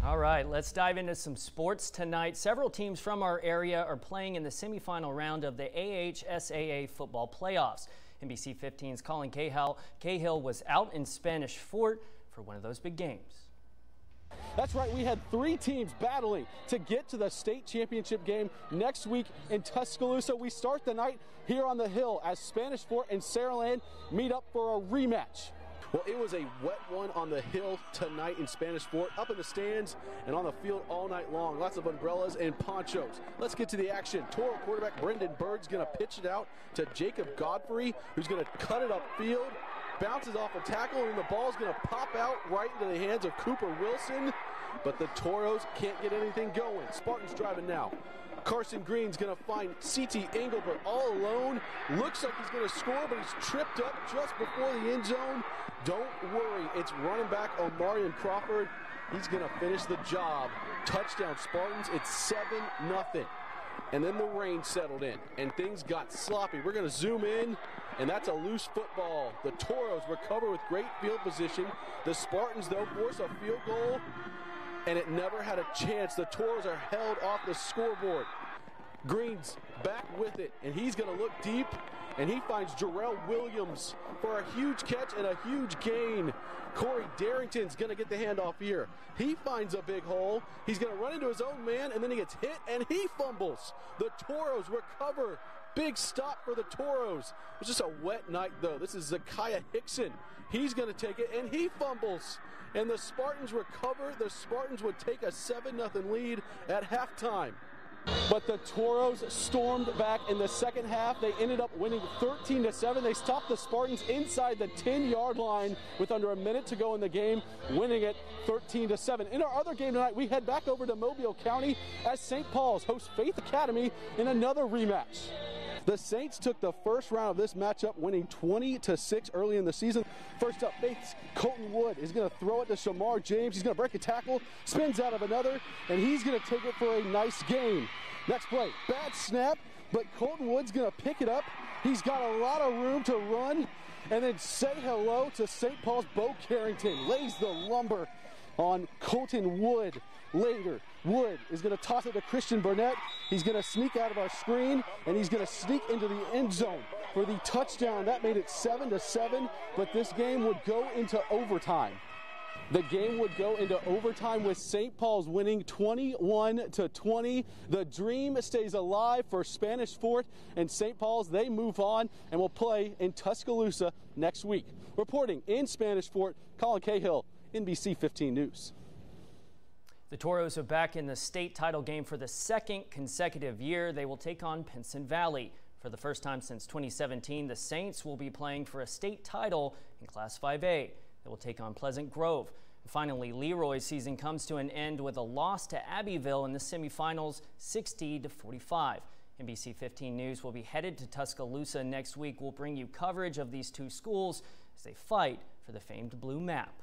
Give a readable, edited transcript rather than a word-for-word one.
All right, let's dive into some sports tonight. Several teams from our area are playing in the semifinal round of the AHSAA football playoffs. NBC 15's Colin Cahill was out in Spanish Fort for one of those big games. That's right, we had three teams battling to get to the state championship game next week in Tuscaloosa. We start the night here on the hill as Spanish Fort and Saraland meet up for a rematch. Well, it was a wet one on the hill tonight in Spanish Fort, up in the stands and on the field all night long. Lots of umbrellas and ponchos. Let's get to the action. Toro quarterback Brendan Bird's going to pitch it out to Jacob Godfrey, who's going to cut it upfield. Bounces off a tackle, and the ball's going to pop out right into the hands of Cooper Wilson. But the Toros can't get anything going. Spartans driving now. Carson Green's going to find C.T. Engelbert all alone. Looks like he's going to score, but he's tripped up just before the end zone. Don't worry, it's running back Omarion Crawford. He's going to finish the job. Touchdown Spartans, it's 7-0. And then the rain settled in, and things got sloppy. We're going to zoom in, and that's a loose football. The Toros recover with great field position. The Spartans, though, force a field goal, and it never had a chance. The Toros are held off the scoreboard. Green's back with it, and he's going to look deep, and he finds Jarrell Williams for a huge catch and a huge gain. Corey Darrington's going to get the handoff here. He finds a big hole. He's going to run into his own man, and then he gets hit, and he fumbles. The Toros recover. Big stop for the Toros. It's just a wet night, though. This is Zakiah Hickson. He's going to take it, and he fumbles. And the Spartans recover. The Spartans would take a 7-0 lead at halftime. But the Toros stormed back in the second half. They ended up winning 13-7. They stopped the Spartans inside the 10-yard line with under a minute to go in the game, winning it 13-7. In our other game tonight, we head back over to Mobile County as St. Paul's hosts Faith Academy in another rematch. The Saints took the first round of this matchup, winning 20-6 early in the season. First up, Faith's Colton Wood is going to throw it to Shamar James. He's going to break a tackle, spins out of another, and he's going to take it for a nice gain. Next play, bad snap, but Colton Wood's going to pick it up. He's got a lot of room to run, and then say hello to St. Paul's Bo Carrington. Lays the lumber on Colton Wood. Later, Wood is going to toss it to Christian Burnett. He's going to sneak out of our screen, and he's going to sneak into the end zone for the touchdown. That made it 7-7, but this game would go into overtime. The game would go into overtime with St. Paul's winning 21-20. The dream stays alive for Spanish Fort, and St. Paul's, they move on and will play in Tuscaloosa next week. Reporting in Spanish Fort, Colin Cahill, NBC 15 News. The Toros are back in the state title game for the second consecutive year. They will take on Pinson Valley. For the first time since 2017, the Saints will be playing for a state title in Class 5A. They will take on Pleasant Grove. And finally, Leroy's season comes to an end with a loss to Abbeville in the semifinals, 60-45. NBC 15 News will be headed to Tuscaloosa next week. We'll bring you coverage of these two schools as they fight for the famed blue map.